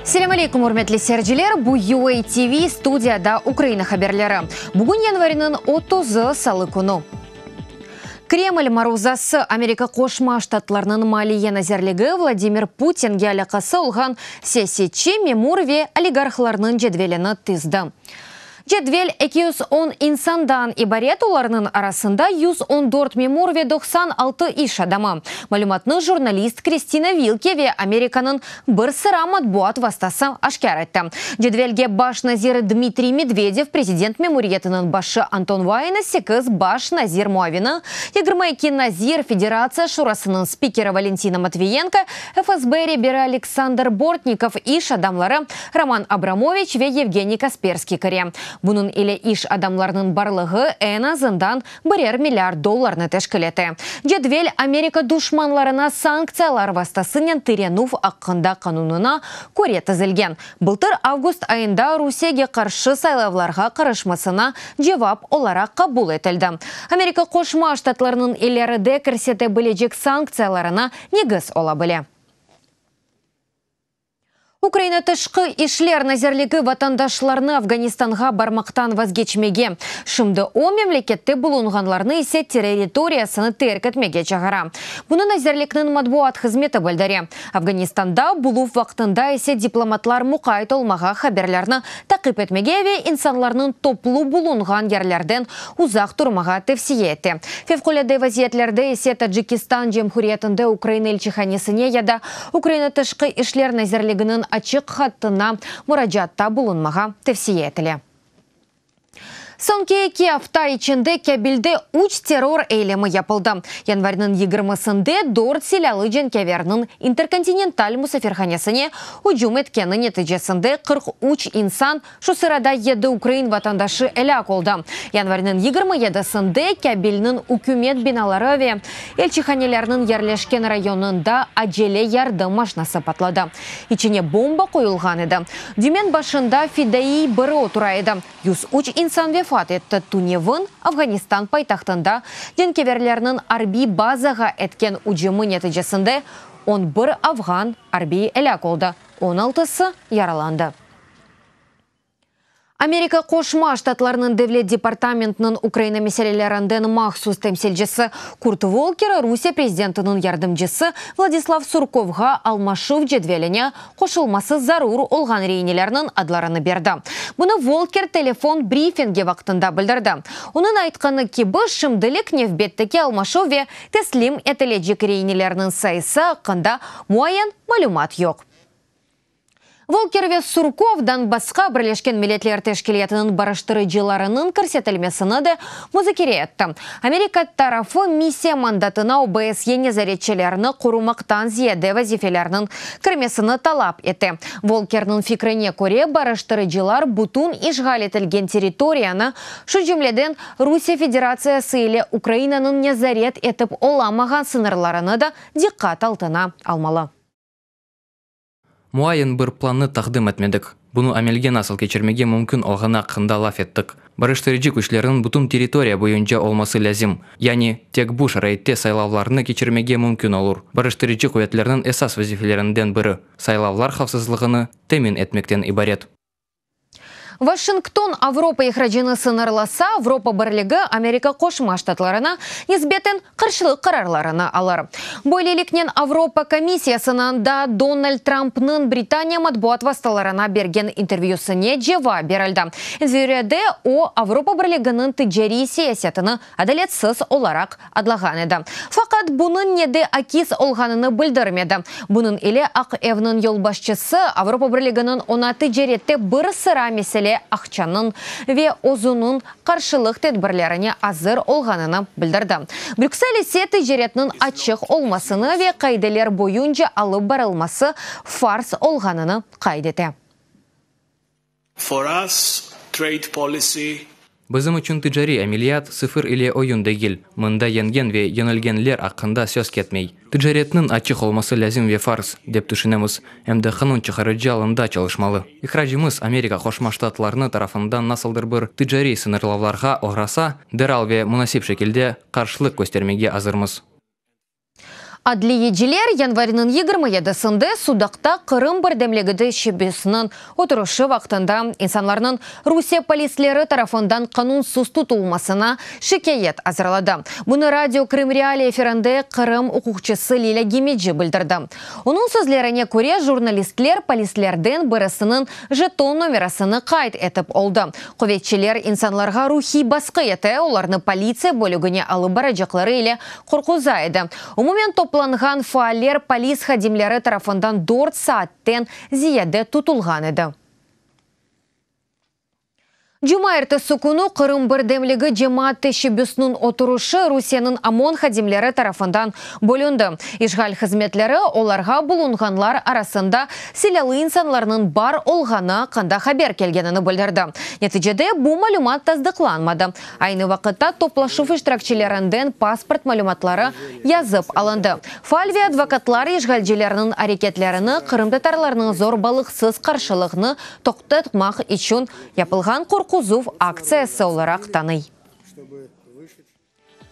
Селем алейкум, урметли серджилер, бу UA TV студияда Украина хаберлері. Бүгін январинын 30 салы күні. Кремль марузасы Америка Кошма Штатларының малия назерлігі Владимир Путинге алақасы олған сесечи мемурве олигархларының жедвеліні тызды. Жедвел 210 инсандан ибарет оларының арасында 114 мемурве 96 иш адамы. Малюматны журналист Кристина Вилкеве Американың бір сыра матбуат вастасы ашкар айтты. Жедвелге баш назир Дмитрий Медведев, президент мемуриетінің башы Антон Вайна, секіз баш назир Муавина, 22 назир Федерация шурасының спикері Валентина Матвиенко, ФСБ ребері Александр Бортников иш адамлары Роман Абрамович ве Евгений Касперский кіре. Бұның еле иш адамларының барлығы ән азындан $1 миллиард тәшкіл еті. Жедвел Америка душманларына санкциялар вастасынен тіренув аққында қанунына көретізілген. Былтыр август айында Русияге қаршы сайлавларға қарышмасына жевап олара қабул етілді. Америка Кошма Штатларының елеріде кірсеті білежек санкцияларына негіз ола біле. Украина тышқы ишлер назерлігі ватандашларны Афганистанға бармақтан вазгечмеге. Шымды о мемлекетті бұлынғанларны есе территориясыны теркетмеге чағара. Бұны назерлікнің матбуат қызметі білдіре. Афганистанда бұлув вақтында есе дипломатлар мұқайт олмаға хаберлерні тақип етмеге ве инсанларның топлу бұлынған ерлерден ұзақ тұрмаға тевсиеті. Февкуледе вазиетлерді есе Таджикистан жемхуриетінде Украина елчиханесіне яда Украина тышқы ишлер назерлігінің ачық хаттына мұраджатта бұлынмаға тевсиетілі. Сонке ки афта içinde кәбілді уч террор эйлемі япылды. Январның 20-сінде Дорт селялы женкеверінің интерконтиненталь мұсаферханесіне ұжум еткені нетижесінде 43 инсан шусырада еді Украин ватандашы әлі қолды. Январның 27-сінде кәбілінің үкімет биналары ве елчиханелерінің ерлешкен районында аджеле ярды машнасы патлады. Ичіне бомба қойылған еді. Дүмен башында Фидаи бірі отырайды. 103 инсан ве етті Туневын Афганистан пайтақтында денкеверлерінің арби базаға әткен ұжымы нәтижесінде 11 Афган арби әләк олды, 16-сы яраланды. Америка Кошма Штатларының Девлет департаментінің Украина мәселелерінден махсус тәмселжесі Курт Волкер Русия президентінің ярдымжысы Владислав Сурковға алмашыв жедвеліне қошылмасы зарур олған рейнелерінің адларыны берді. Бұны Волкер телефон брифинге вақтында білдірді. Оның айтқаны кебі шымдылық невбеттіке алмашыв ве теслим әтіледжік рейнелерінің сайысы ақында муайын малюмат yok. Волкер ве Сурковдан басқа бірлешкен милетлер тәшкілетінің барыштырыжыларының көрсетілмесіні де музыкере етті. Америка тарафы миссия мандатына ОБСЕ незаретчелеріні құрумақтан зиеде вазифелерінің кірмесіні талап еті. Волкерның фикріне көре барыштырыжылар бұтун ишғал етілген территорияны шу жүмледен Русия Федерациясы еле Украинаның незарет етіп оламаған сынырларыны да диққат алтына алмалы. Муайын бір планны тақдым әтмедік. Бұны әмелген асыл кечірмеге мүмкін олғана қында лаф еттік. Барыштырыжы күшлерінің бұтын территория бойынша олмасы ләзім. Яни, тек бұш райтте сайлавларыны кечірмеге мүмкін олыр. Барыштырыжы көйетлерінің эсас вазифелерінден бірі. Сайлавлар қавсызлығыны тәмін етмектен ибарет. Вашингтон Авропа ихраджины сынарласа, Авропа бірлігі Америка Кошма Штатларына езбетін қыршылық қарарларына алар. Бойлелікнен Авропа комиссиясынан да Дональд Трампның Британия матбуат васталарына берген интервьюсыне жева берілді. Интервьюде о Авропа бірлігінің тіджери сиясетіні адалетсіз оларақ адлаған еді. Фақат бұның неде акис олғаныны білдірмеді. Бұның еле ақ евнің елбашчысы Авропа бірлігінің она тіджеретте бір сыра меселе ақчанын ве озунun қаршылық тедбірлеріне азыр олғанына білдірді. Брюксель есе тіжеретінің ачық олмасыны ве қайделер бойынша алып барылмасы фарс олғанына қайдеті. For us, trade policy Бізім үшін тіджари әмелият сыфыр иле ойын дегіл. Мында енген ве енілгенлер ақында сөз кетмей. Тіджаретнің ачық олмасы ләзім ве фарс, деп түшінеміз, әмді қанун чықарыджы алында çalışmalı. Ихражымыз Америка Кошма Штатларыны тарафындан насылдыр бір тіджари сынырлавларға оғраса, дәрал ве мұнасип шекілде қаршылық көстермеге азырмыз. Адлиежилер январының 27-сінде судақта Қырым бірдемлегіді шебесінің отырышы вақтында инсанларының Русия полислері тарафындан қанунсыз тұтылмасына шикает азырлады. Бұны радио Крым Реалия эфирінде Қырым ұқықчысы Лиля Гемеджи білдірді. Оның сөзлеріне көре журналистлер полислерден бірісінің жетон номерасыны қайт етіп олды. Қоветчелер инсанларға рухи басқы еті, оларны полиция бөлігіне алып баражақлары еле қорқузайды. Умумен топланған фаалер полис хадимлері тарафындан 4 сааттен зияде тұтылған еді. Жума эртесі күні Қырым бірдемлігі жематты шебесінің отырышы Русияның ОМОН хадимлері тарафындан бөлінді. Ишғал қызметлері оларға бұлынғанлар арасында селялы инсанларының бар олғаны қанда хабер келгенini білдірді. Нәтижеде бұл мәлімат таздықланмады. Айны вақытта топлашуф иштиракчилерінден паспорт мәліматлары язып алынды. Фальви адвокатлары ишғалжелерінің әрекетлеріні Қырым татарларының зорбалықсыз қаршылығыны тоқтатмақ үшін япылған Кузов акциясы оларақ таный.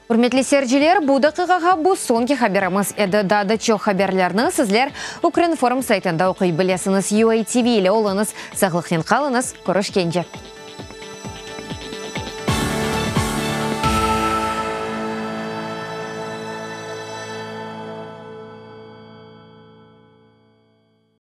Үрметлі серджелер, бұл дақиғаға бұл соңғы хабарымыз еді. Дады чоқ хабарларны сізлер Укринформ сайтында оқи білесіңіз. UATV ile олыңыз, сағлықен қалыңыз, көрішкенде.